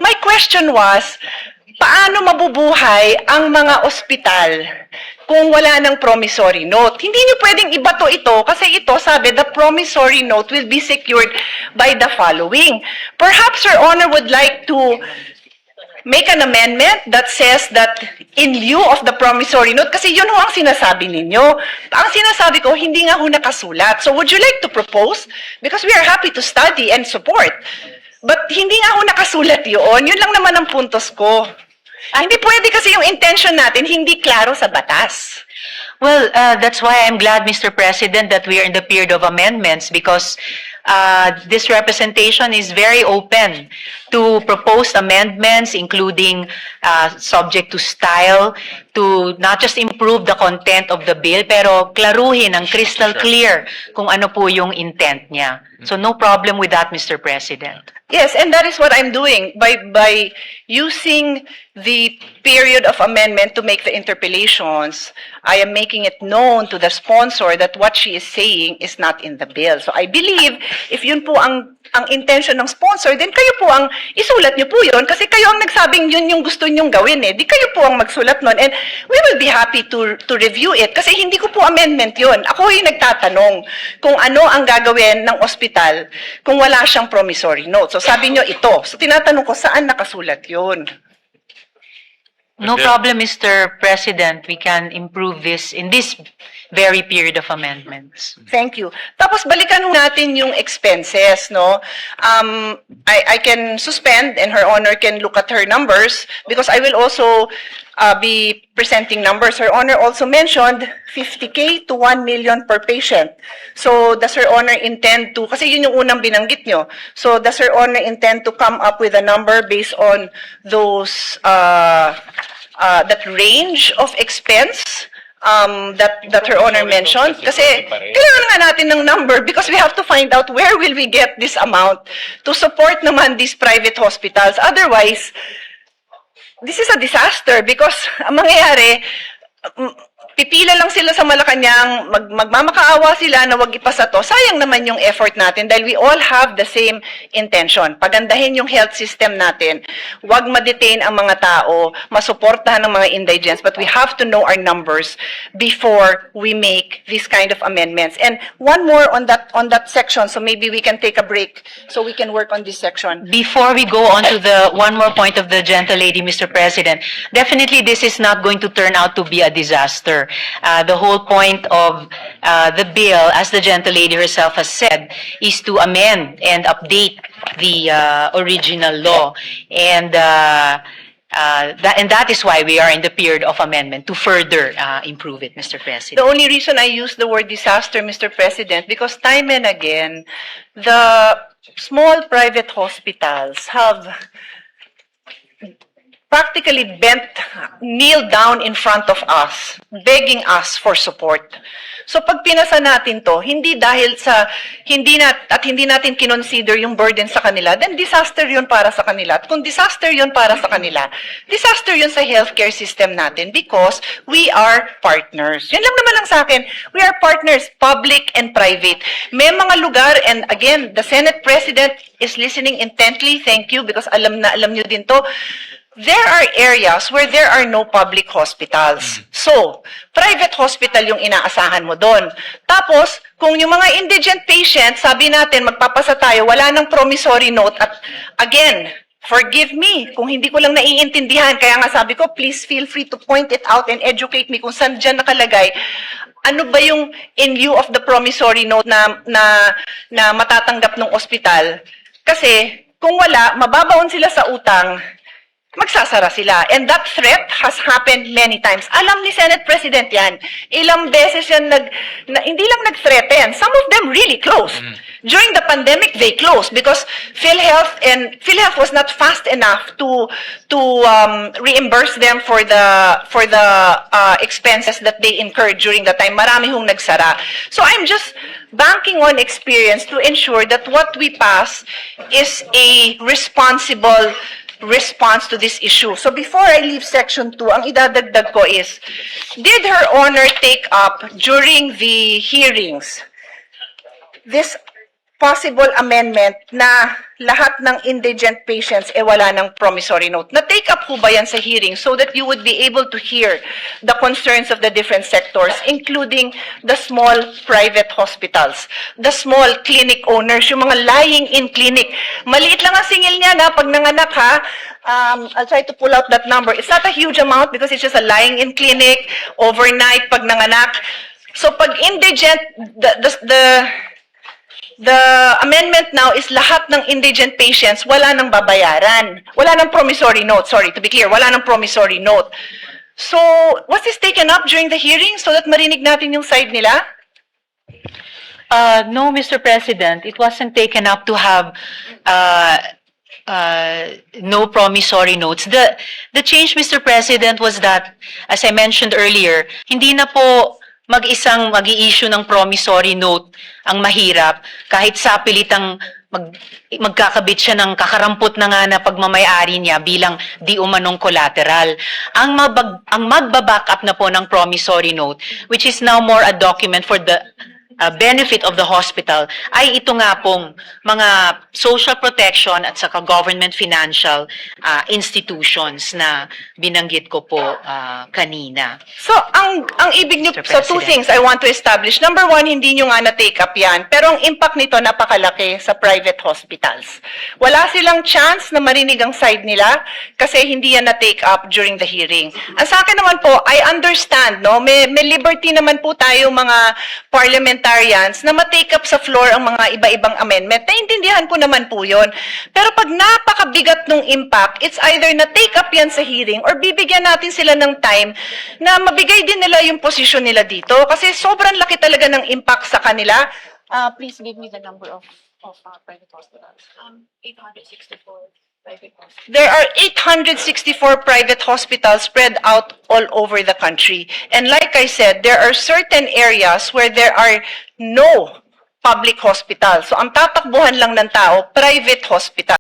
My question was, paano mabubuhay ang mga ospital kung wala ng promissory note? Hindi niyo pwedeng ibato ito kasi ito, sabi, the promissory note will be secured by the following. Perhaps Your Honor would like to make an amendment that says that in lieu of the promissory note, kasi yun ho ang sinasabi ninyo. Ang sinasabi ko, hindi nga ho nakasulat. So would you like to propose? Because we are happy to study and support. But hindi nga ho nakasulat yun. Yun lang naman ang puntos ko. Hindi pwede kasi yung intention natin hindi klaro sa batas. Well, that's why I'm glad, Mr. President, that we are in the period of amendments because this representation is very open to proposed amendments, including subject to style, to not just improve the content of the bill, pero klaruhin ng crystal clear kung ano po yung intent niya. So no problem with that, Mr. President. Yes, and that is what I'm doing by using the period of amendment to make the interpellations. I am making it known to the sponsor that what she is saying is not in the bill. So I believe if yun po ang intention ng sponsor, then kayo po ang isulat niyo po yun kasi kayo ang nagsabing yun yung gusto niyong gawin eh. Di kayo po ang magsulat nun and we will be happy to review it kasi hindi ko po amendment yun. Ako yung nagtatanong kung ano ang gagawin ng ospital kung wala siyang promissory note. So sabi niyo ito. So tinatanong ko saan nakasulat yun? No problem, Mr. President. We can improve this in this very period of amendments. Thank you. Tapos balikan natin yung expenses, no? I can suspend and Her Honor can look at her numbers because I will also be presenting numbers. Her Honor also mentioned 50K to 1 million per patient. So does Her Honor intend to, kasi yun yung unang binanggit nyo, so does Her Honor intend to come up with a number based on those, that range of expense that Her Honor mentioned? Kasi kailangan nga natin ng number because we have to find out where will we get this amount to support naman these private hospitals. Otherwise, this is a disaster because ang mangyayari, pipila lang sila sa Malacanang, magmamakaawa sila na wag ipasa to. Sayang naman yung effort natin dahil we all have the same intention. Pagandahin yung health system natin. Wag ma-detain ang mga tao, masuportahan ng mga indigents, but we have to know our numbers before we make this kind of amendments. And one more on that section, so maybe we can take a break so we can work on this section. Before we go on to the one more point of the gentle lady, Mr. President, definitely this is not going to turn out to be a disaster. The whole point of the bill, as the gentle lady herself has said, is to amend and update the original law. And that is why we are in the period of amendment, to further improve it, Mr. President. The only reason I use the word disaster, Mr. President, because time and again, the small private hospitals have practically kneel down in front of us, begging us for support. So pag pinasa natin to, hindi dahil sa hindi natin kinonsider yung burden sa kanila, then disaster yun para sa kanila. At kung disaster yun para sa kanila, disaster yun sa healthcare system natin because we are partners. Yun lang naman ang sa akin. We are partners, public and private. May mga lugar, and again, the Senate President is listening intently. Thank you because alam nyo din to. There are areas where there are no public hospitals. So, private hospital yung inaasahan mo doon. Tapos, kung yung mga indigent patients, sabi natin, magpapasa tayo, wala nang promissory note. At again, forgive me kung hindi ko lang naiintindihan. Kaya nga sabi ko, please feel free to point it out and educate me kung saan dyan nakalagay. Ano ba yung in lieu of the promissory note na matatanggap ng ospital? Kasi, kung wala, mababaon sila sa utang, magsasara sila. And that threat has happened many times. Alam ni Senate President yan. Ilang beses yan hindi lang nag-threaten. Some of them really closed. During the pandemic, they closed because PhilHealth was not fast enough to reimburse them for the expenses that they incurred during the time. Marami hong nagsara. So I'm just banking on experience to ensure that what we pass is a responsible response to this issue. So before I leave section 2, ang idadagdag ko is, did Her Honor take up during the hearings this possible amendment na lahat ng indigent patients wala ng promissory note. Na-take up po ba yan sa hearing so that you would be able to hear the concerns of the different sectors, including the small private hospitals, the small clinic owners, yung mga lying-in clinic. Maliit lang ang singil niya na pag nanganak ha, I'll try to pull out that number. It's not a huge amount because it's just a lying-in clinic, overnight pag nanganak. So pag indigent, the amendment now is lahat ng indigent patients wala nang babayaran. Wala nang promissory note. Sorry, to be clear, wala nang promissory note. So, was this taken up during the hearing so that marinig natin yung side nila? No, Mr. President, it wasn't taken up to have no promissory notes. The change, Mr. President, was that, as I mentioned earlier, hindi na po mag-isang mag-i-issue ng promissory note ang mahirap kahit sa pilitang magkakabit siya ng kakarampot na nga na pagmamayari niya bilang di umanong collateral. Ang magbaback up na po ng promissory note, which is now more a document for the benefit of the hospital, ay ito nga pong mga social protection at saka government financial institutions na binanggit ko po kanina. So, ang ibig niyo, Mr. so two President. things I want to establish. Number one, hindi niyo nga na-take up yan, pero ang impact nito napakalaki sa private hospitals. Wala silang chance na marinig ang side nila kasi hindi yan na-take up during the hearing. Ang sa akin naman po, I understand, no? May liberty naman po tayo mga parliamentarians na ma-take up sa floor ang mga iba-ibang amendment. Naintindihan ko naman po yun. Pero pag napakabigat ng impact, it's either na-take up yan sa hearing or bibigyan natin sila ng time na mabigay din nila yung posisyon nila dito. Kasi sobrang laki talaga ng impact sa kanila. Please give me the number of private hospitals. 864 private hospitals. There are 864 private hospitals spread out all over the country. And like I said, there are certain areas where there are no public hospitals. So ang tatakbuhan lang ng tao, private hospital.